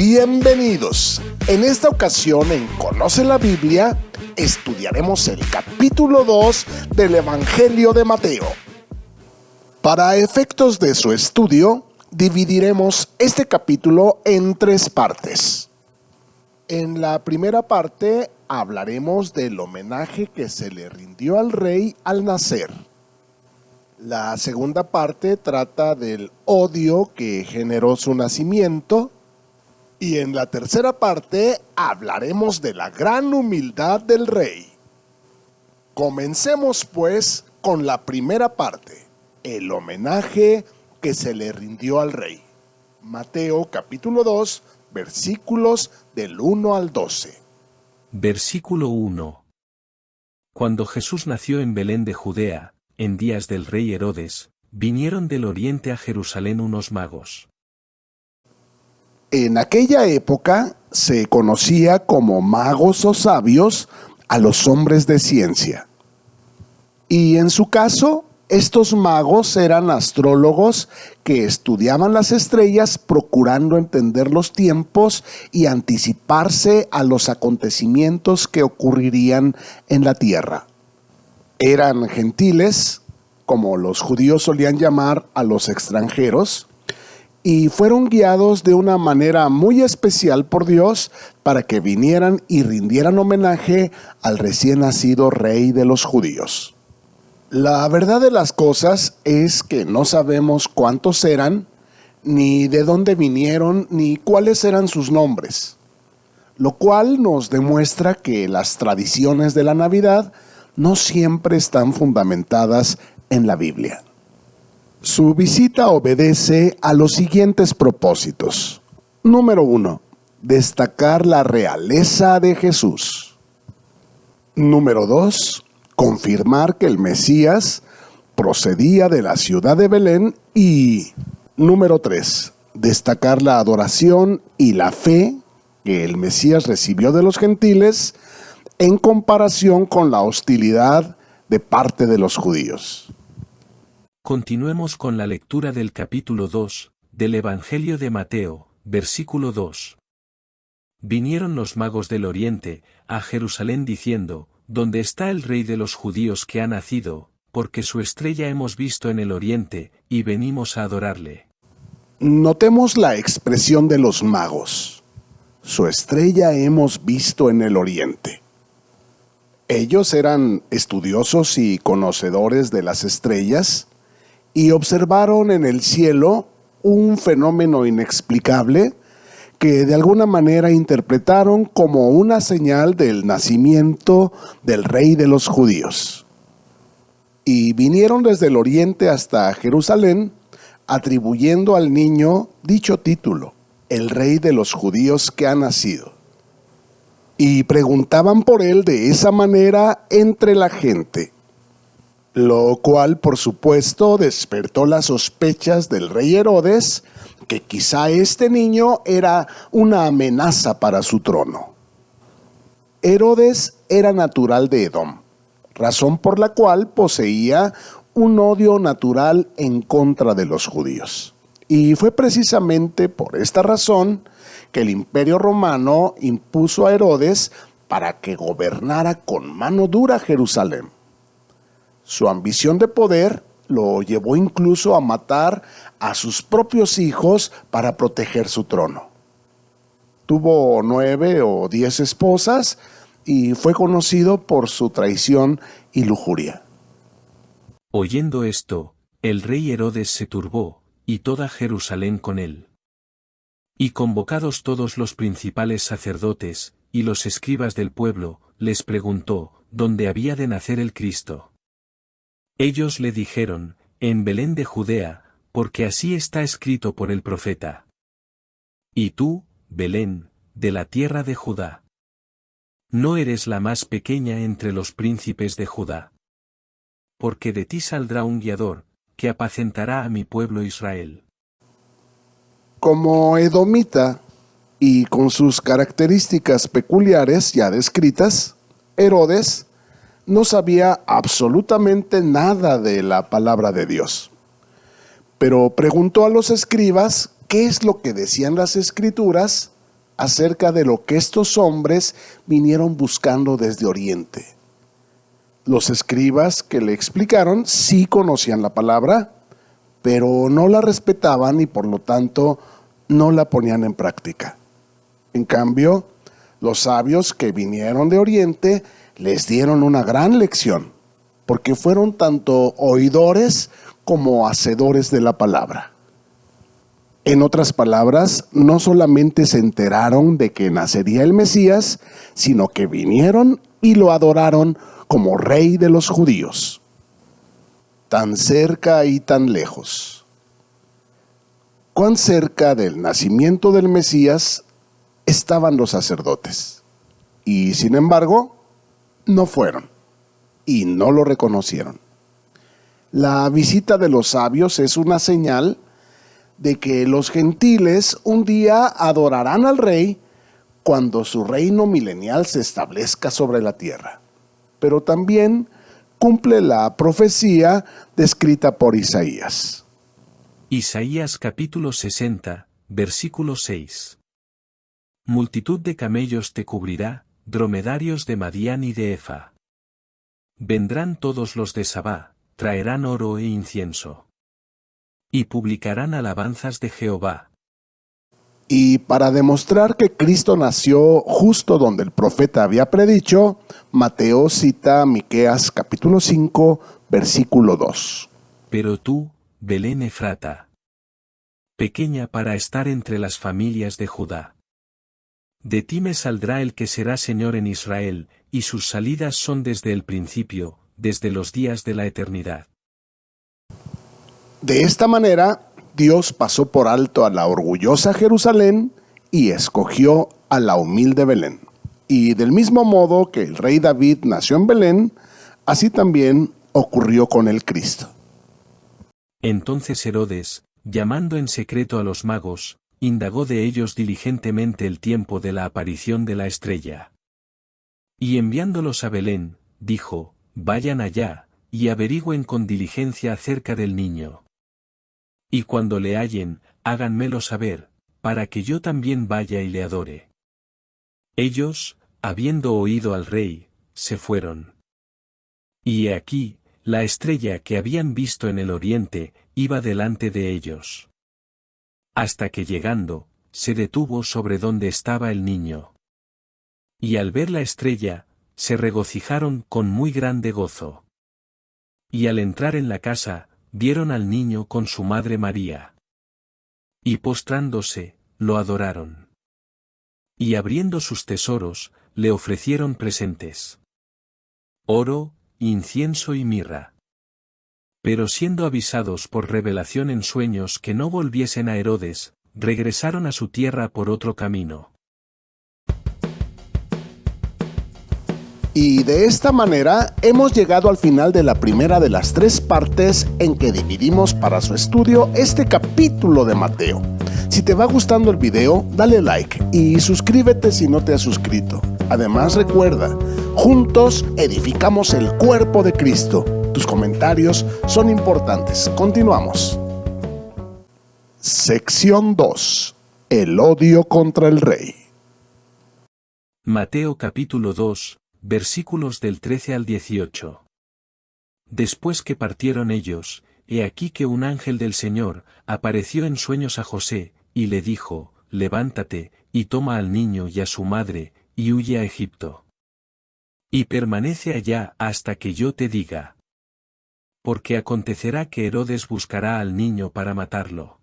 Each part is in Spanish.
Bienvenidos. En esta ocasión en Conoce la Biblia, estudiaremos el capítulo 2 del Evangelio de Mateo. Para efectos de su estudio, dividiremos este capítulo en 3 partes. En la primera parte hablaremos del homenaje que se le rindió al rey al nacer. La segunda parte trata del odio que generó su nacimiento. Y en la tercera parte hablaremos de la gran humildad del rey. Comencemos pues con la primera parte, el homenaje que se le rindió al rey. Mateo capítulo 2, versículos del 1 al 12. Versículo 1. Cuando Jesús nació en Belén de Judea, en días del rey Herodes, vinieron del oriente a Jerusalén unos magos. En aquella época se conocía como magos o sabios a los hombres de ciencia. Y en su caso, estos magos eran astrólogos que estudiaban las estrellas procurando entender los tiempos y anticiparse a los acontecimientos que ocurrirían en la tierra. Eran gentiles, como los judíos solían llamar a los extranjeros, y fueron guiados de una manera muy especial por Dios para que vinieran y rindieran homenaje al recién nacido rey de los judíos. La verdad de las cosas es que no sabemos cuántos eran, ni de dónde vinieron, ni cuáles eran sus nombres, lo cual nos demuestra que las tradiciones de la Navidad no siempre están fundamentadas en la Biblia. Su visita obedece a los siguientes propósitos. Número 1. Destacar la realeza de Jesús. Número 2. Confirmar que el Mesías procedía de la ciudad de Belén. Y número 3. Destacar la adoración y la fe que el Mesías recibió de los gentiles en comparación con la hostilidad de parte de los judíos. Continuemos con la lectura del capítulo 2, del Evangelio de Mateo, versículo 2. Vinieron los magos del oriente, a Jerusalén diciendo, ¿Dónde está el rey de los judíos que ha nacido? Porque su estrella hemos visto en el oriente, y venimos a adorarle. Notemos la expresión de los magos. Su estrella hemos visto en el oriente. Ellos eran estudiosos y conocedores de las estrellas, y observaron en el cielo un fenómeno inexplicable que de alguna manera interpretaron como una señal del nacimiento del rey de los judíos. Y vinieron desde el oriente hasta Jerusalén, atribuyendo al niño dicho título, el rey de los judíos que ha nacido. Y preguntaban por él de esa manera entre la gente, lo cual por supuesto despertó las sospechas del rey Herodes, que quizá este niño era una amenaza para su trono. Herodes era natural de Edom, razón por la cual poseía un odio natural en contra de los judíos. Y fue precisamente por esta razón que el Imperio Romano impuso a Herodes para que gobernara con mano dura Jerusalén. Su ambición de poder lo llevó incluso a matar a sus propios hijos para proteger su trono. Tuvo 9 o 10 esposas y fue conocido por su traición y lujuria. Oyendo esto, el rey Herodes se turbó, y toda Jerusalén con él. Y convocados todos los principales sacerdotes, y los escribas del pueblo, les preguntó, ¿dónde había de nacer el Cristo? Ellos le dijeron, en Belén de Judea, porque así está escrito por el profeta. Y tú, Belén, de la tierra de Judá, no eres la más pequeña entre los príncipes de Judá. Porque de ti saldrá un guiador, que apacentará a mi pueblo Israel. Como edomita, y con sus características peculiares ya descritas, Herodes no sabía absolutamente nada de la palabra de Dios. Pero preguntó a los escribas qué es lo que decían las escrituras acerca de lo que estos hombres vinieron buscando desde Oriente. Los escribas que le explicaron sí conocían la palabra, pero no la respetaban y por lo tanto no la ponían en práctica. En cambio, los sabios que vinieron de Oriente les dieron una gran lección, porque fueron tanto oidores como hacedores de la palabra. En otras palabras, no solamente se enteraron de que nacería el Mesías, sino que vinieron y lo adoraron como rey de los judíos. Tan cerca y tan lejos. ¿Cuán cerca del nacimiento del Mesías estaban los sacerdotes? Y sin embargo, no fueron y no lo reconocieron. La visita de los sabios es una señal de que los gentiles un día adorarán al rey cuando su reino milenial se establezca sobre la tierra. Pero también cumple la profecía descrita por Isaías. Isaías capítulo 60, versículo 6. Multitud de camellos te cubrirá, dromedarios de Madián y de Efa. Vendrán todos los de Sabá, traerán oro e incienso. Y publicarán alabanzas de Jehová. Y para demostrar que Cristo nació justo donde el profeta había predicho, Mateo cita Miqueas capítulo 5, versículo 2. Pero tú, Belén Efrata, pequeña para estar entre las familias de Judá. De ti me saldrá el que será Señor en Israel, y sus salidas son desde el principio, desde los días de la eternidad. De esta manera, Dios pasó por alto a la orgullosa Jerusalén y escogió a la humilde Belén. Y del mismo modo que el rey David nació en Belén, así también ocurrió con el Cristo. Entonces Herodes, llamando en secreto a los magos, indagó de ellos diligentemente el tiempo de la aparición de la estrella. Y enviándolos a Belén, dijo, vayan allá, y averigüen con diligencia acerca del niño. Y cuando le hallen, háganmelo saber, para que yo también vaya y le adore. Ellos, habiendo oído al rey, se fueron. Y he aquí, la estrella que habían visto en el oriente, iba delante de ellos. Hasta que llegando, se detuvo sobre donde estaba el niño. Y al ver la estrella, se regocijaron con muy grande gozo. Y al entrar en la casa, vieron al niño con su madre María. Y postrándose, lo adoraron. Y abriendo sus tesoros, le ofrecieron presentes: oro, incienso y mirra. Pero siendo avisados por revelación en sueños que no volviesen a Herodes, regresaron a su tierra por otro camino. Y de esta manera hemos llegado al final de la primera de las 3 partes en que dividimos para su estudio este capítulo de Mateo. Si te va gustando el video, dale like y suscríbete si no te has suscrito. Además recuerda, juntos edificamos el cuerpo de Cristo. Tus comentarios son importantes. Continuamos. Sección 2. El odio contra el rey. Mateo capítulo 2. Versículos del 13 al 18. Después que partieron ellos, he aquí que un ángel del Señor apareció en sueños a José, y le dijo, levántate, y toma al niño y a su madre, y huye a Egipto. Y permanece allá hasta que yo te diga. Porque acontecerá que Herodes buscará al niño para matarlo.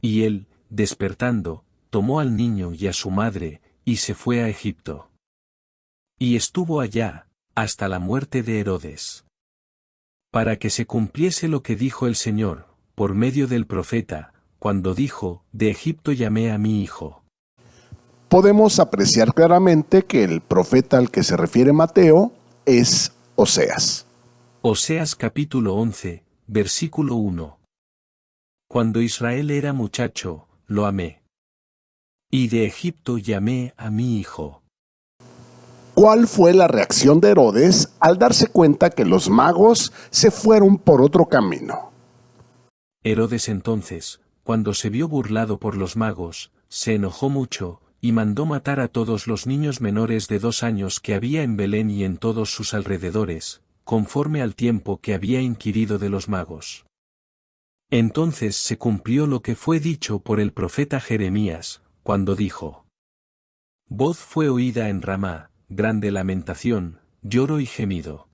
Y él, despertando, tomó al niño y a su madre, y se fue a Egipto. Y estuvo allá, hasta la muerte de Herodes. Para que se cumpliese lo que dijo el Señor, por medio del profeta, cuando dijo, de Egipto llamé a mi hijo. Podemos apreciar claramente que el profeta al que se refiere Mateo es Oseas. Oseas capítulo 11, versículo 1. Cuando Israel era muchacho, lo amé. Y de Egipto llamé a mi hijo. ¿Cuál fue la reacción de Herodes al darse cuenta que los magos se fueron por otro camino? Herodes entonces, cuando se vio burlado por los magos, se enojó mucho, y mandó matar a todos los niños menores de 2 años que había en Belén y en todos sus alrededores, conforme al tiempo que había inquirido de los magos. Entonces se cumplió lo que fue dicho por el profeta Jeremías, cuando dijo: Voz fue oída en Ramá, grande lamentación, lloro y gemido.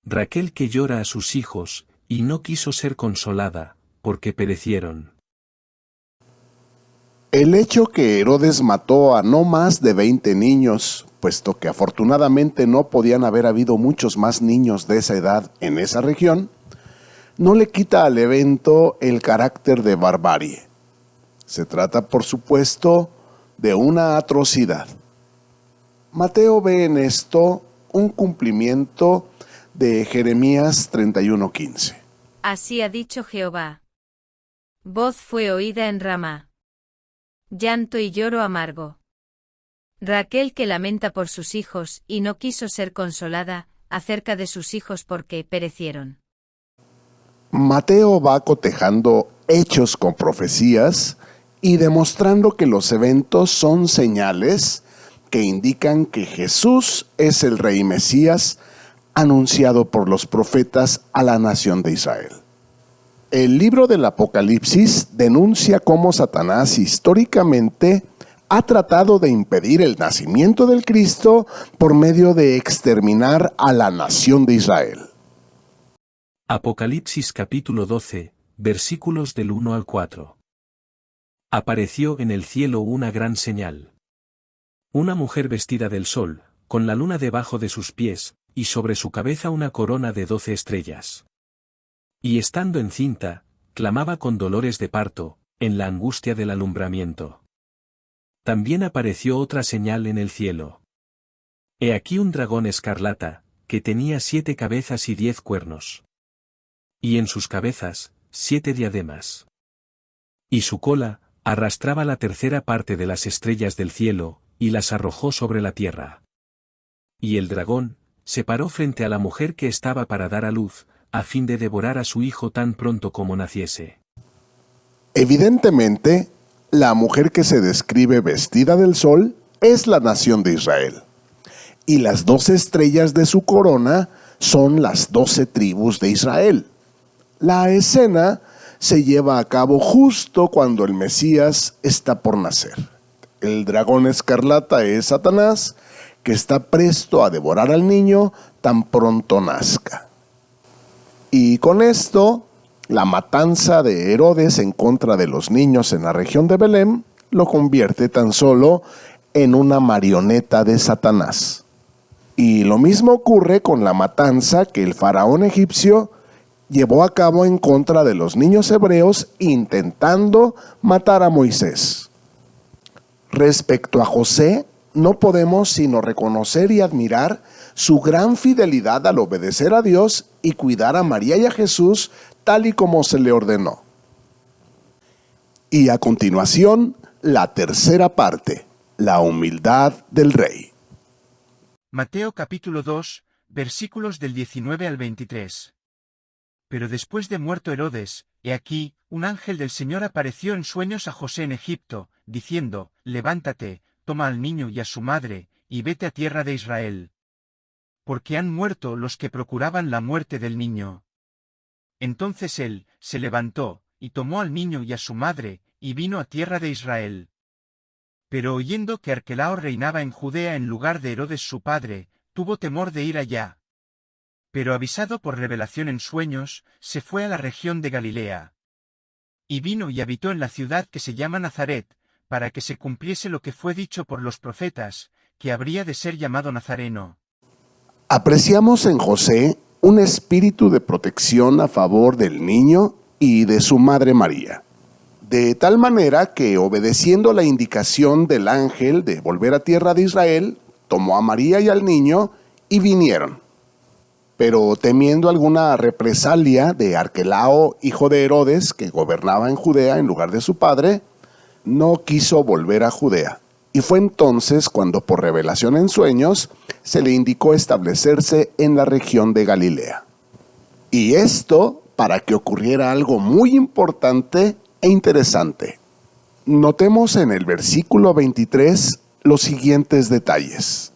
Raquel que llora a sus hijos, y no quiso ser consolada, porque perecieron. El hecho que Herodes mató a no más de 20 niños, puesto que afortunadamente no podían haber habido muchos más niños de esa edad en esa región, no le quita al evento el carácter de barbarie. Se trata, por supuesto, de una atrocidad. Mateo ve en esto un cumplimiento de Jeremías 31:15. Así ha dicho Jehová. Voz fue oída en Ramá. Llanto y lloro amargo. Raquel que lamenta por sus hijos y no quiso ser consolada acerca de sus hijos porque perecieron. Mateo va cotejando hechos con profecías y demostrando que los eventos son señales que indican que Jesús es el Rey Mesías anunciado por los profetas a la nación de Israel. El libro del Apocalipsis denuncia cómo Satanás históricamente ha tratado de impedir el nacimiento del Cristo por medio de exterminar a la nación de Israel. Apocalipsis capítulo 12, versículos del 1 al 4. Apareció en el cielo una gran señal. Una mujer vestida del sol, con la luna debajo de sus pies, y sobre su cabeza una corona de 12 estrellas. Y estando encinta, clamaba con dolores de parto, en la angustia del alumbramiento. También apareció otra señal en el cielo. He aquí un dragón escarlata, que tenía 7 cabezas y 10 cuernos. Y en sus cabezas, 7 diademas. Y su cola, arrastraba la tercera parte de las estrellas del cielo, y las arrojó sobre la tierra. Y el dragón, se paró frente a la mujer que estaba para dar a luz, a fin de devorar a su hijo tan pronto como naciese. Evidentemente, la mujer que se describe vestida del sol es la nación de Israel. Y las 12 estrellas de su corona son las 12 tribus de Israel. La escena se lleva a cabo justo cuando el Mesías está por nacer. El dragón escarlata es Satanás, que está presto a devorar al niño tan pronto nazca. Y con esto, la matanza de Herodes en contra de los niños en la región de Belén lo convierte tan solo en una marioneta de Satanás. Y lo mismo ocurre con la matanza que el faraón egipcio llevó a cabo en contra de los niños hebreos intentando matar a Moisés. Respecto a José, no podemos sino reconocer y admirar su gran fidelidad al obedecer a Dios y cuidar a María y a Jesús tal y como se le ordenó. Y a continuación, la tercera parte, la humildad del rey. Mateo capítulo 2, versículos del 19 al 23. Pero después de muerto Herodes, he aquí, un ángel del Señor apareció en sueños a José en Egipto, diciendo: Levántate, toma al niño y a su madre, y vete a tierra de Israel. Porque han muerto los que procuraban la muerte del niño. Entonces él se levantó, y tomó al niño y a su madre, y vino a tierra de Israel. Pero oyendo que Arquelao reinaba en Judea en lugar de Herodes su padre, tuvo temor de ir allá. Pero avisado por revelación en sueños, se fue a la región de Galilea. Y vino y habitó en la ciudad que se llama Nazaret, para que se cumpliese lo que fue dicho por los profetas, que habría de ser llamado Nazareno. Apreciamos en José un espíritu de protección a favor del niño y de su madre María. De tal manera que, obedeciendo la indicación del ángel de volver a tierra de Israel, tomó a María y al niño y vinieron. Pero temiendo alguna represalia de Arquelao, hijo de Herodes, que gobernaba en Judea en lugar de su padre, no quiso volver a Judea. Y fue entonces cuando por revelación en sueños se le indicó establecerse en la región de Galilea. Y esto para que ocurriera algo muy importante e interesante. Notemos en el versículo 23 los siguientes detalles.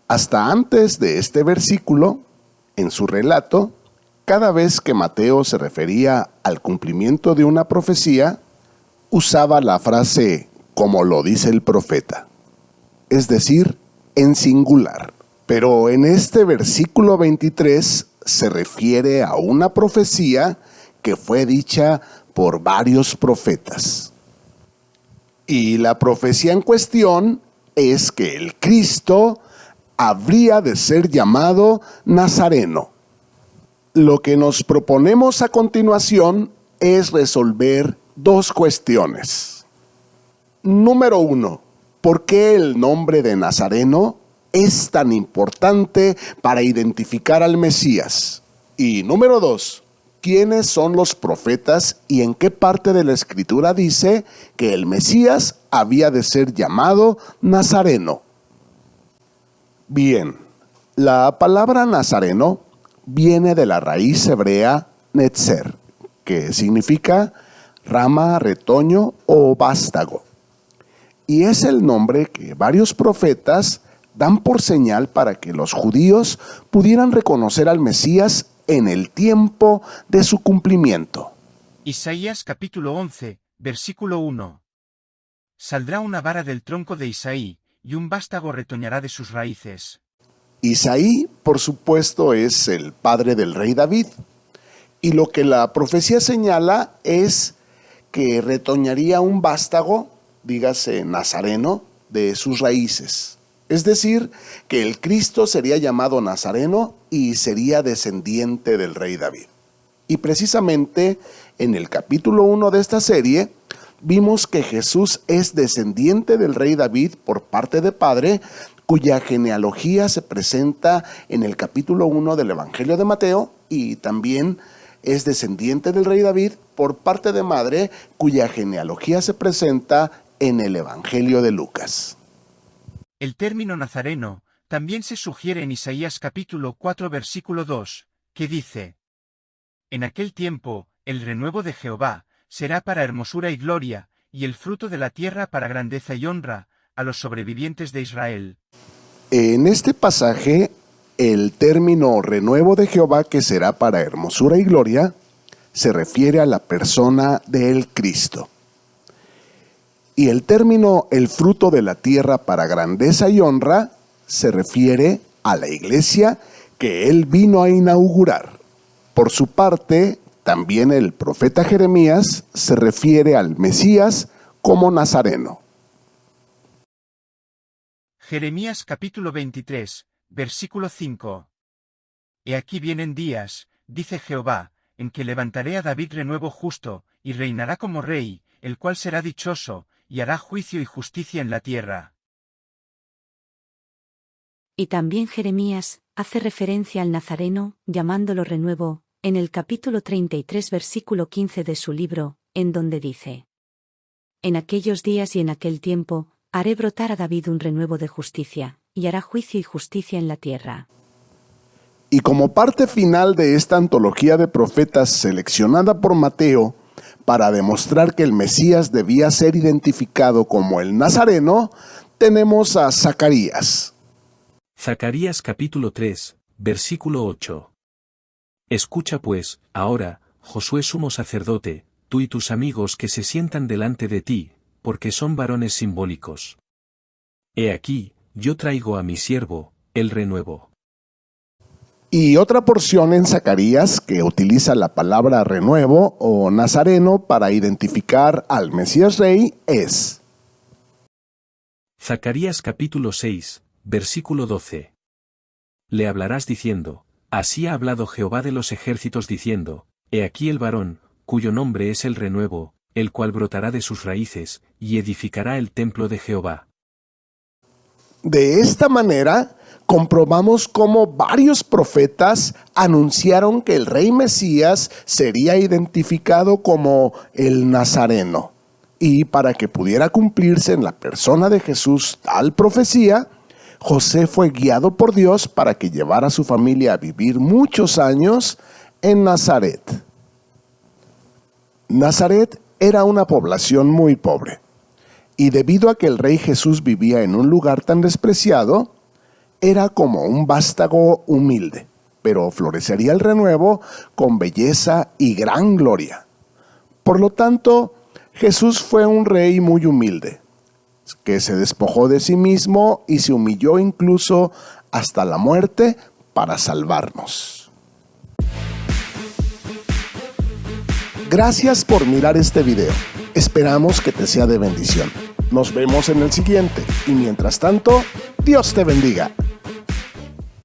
Hasta antes de este versículo, en su relato, cada vez que Mateo se refería al cumplimiento de una profecía, usaba la frase como lo dice el profeta, es decir, en singular. Pero en este versículo 23 se refiere a una profecía que fue dicha por varios profetas. Y la profecía en cuestión es que el Cristo habría de ser llamado Nazareno. Lo que nos proponemos a continuación es resolver dos cuestiones. Número 1, ¿por qué el nombre de Nazareno es tan importante para identificar al Mesías? Y número 2, ¿quiénes son los profetas y en qué parte de la Escritura dice que el Mesías había de ser llamado Nazareno? Bien, la palabra Nazareno viene de la raíz hebrea netzer, que significa rama, retoño o vástago. Y es el nombre que varios profetas dan por señal para que los judíos pudieran reconocer al Mesías en el tiempo de su cumplimiento. Isaías capítulo 11, versículo 1. Saldrá una vara del tronco de Isaí, y un vástago retoñará de sus raíces. Isaí, por supuesto, es el padre del rey David. Y lo que la profecía señala es que retoñaría un vástago, dígase Nazareno, de sus raíces. Es decir, que el Cristo sería llamado Nazareno y sería descendiente del rey David. Y precisamente en el capítulo 1 de esta serie, vimos que Jesús es descendiente del rey David por parte de padre, cuya genealogía se presenta en el capítulo 1 del Evangelio de Mateo, y también es descendiente del rey David por parte de madre, cuya genealogía se presenta en el Evangelio de Lucas. El término nazareno también se sugiere en Isaías capítulo 4 versículo 2, que dice: En aquel tiempo, el renuevo de Jehová será para hermosura y gloria, y el fruto de la tierra para grandeza y honra, a los sobrevivientes de Israel. En este pasaje, el término renuevo de Jehová, que será para hermosura y gloria, se refiere a la persona del Cristo. Y el término el fruto de la tierra para grandeza y honra se refiere a la iglesia que él vino a inaugurar. Por su parte, también el profeta Jeremías se refiere al Mesías como Nazareno. Jeremías capítulo 23, versículo 5. He aquí vienen días, dice Jehová, en que levantaré a David renuevo justo, y reinará como rey, el cual será dichoso, y hará juicio y justicia en la tierra. Y también Jeremías hace referencia al Nazareno, llamándolo renuevo, en el capítulo 33 versículo 15 de su libro, en donde dice: En aquellos días y en aquel tiempo, haré brotar a David un renuevo de justicia, y hará juicio y justicia en la tierra. Y como parte final de esta antología de profetas seleccionada por Mateo, para demostrar que el Mesías debía ser identificado como el Nazareno, tenemos a Zacarías. Zacarías capítulo 3, versículo 8. Escucha pues, ahora, Josué sumo sacerdote, tú y tus amigos que se sientan delante de ti, porque son varones simbólicos. He aquí, yo traigo a mi siervo, el renuevo. Y otra porción en Zacarías que utiliza la palabra renuevo o nazareno para identificar al Mesías Rey es Zacarías capítulo 6, versículo 12. Le hablarás diciendo: Así ha hablado Jehová de los ejércitos diciendo: He aquí el varón, cuyo nombre es el renuevo, el cual brotará de sus raíces, y edificará el templo de Jehová. De esta manera, comprobamos cómo varios profetas anunciaron que el rey Mesías sería identificado como el Nazareno. Y para que pudiera cumplirse en la persona de Jesús tal profecía, José fue guiado por Dios para que llevara a su familia a vivir muchos años en Nazaret. Nazaret era una población muy pobre. Y debido a que el Rey Jesús vivía en un lugar tan despreciado, era como un vástago humilde, pero florecería el renuevo con belleza y gran gloria. Por lo tanto, Jesús fue un rey muy humilde, que se despojó de sí mismo y se humilló incluso hasta la muerte para salvarnos. Gracias por mirar este video. Esperamos que te sea de bendición. Nos vemos en el siguiente y mientras tanto, Dios te bendiga.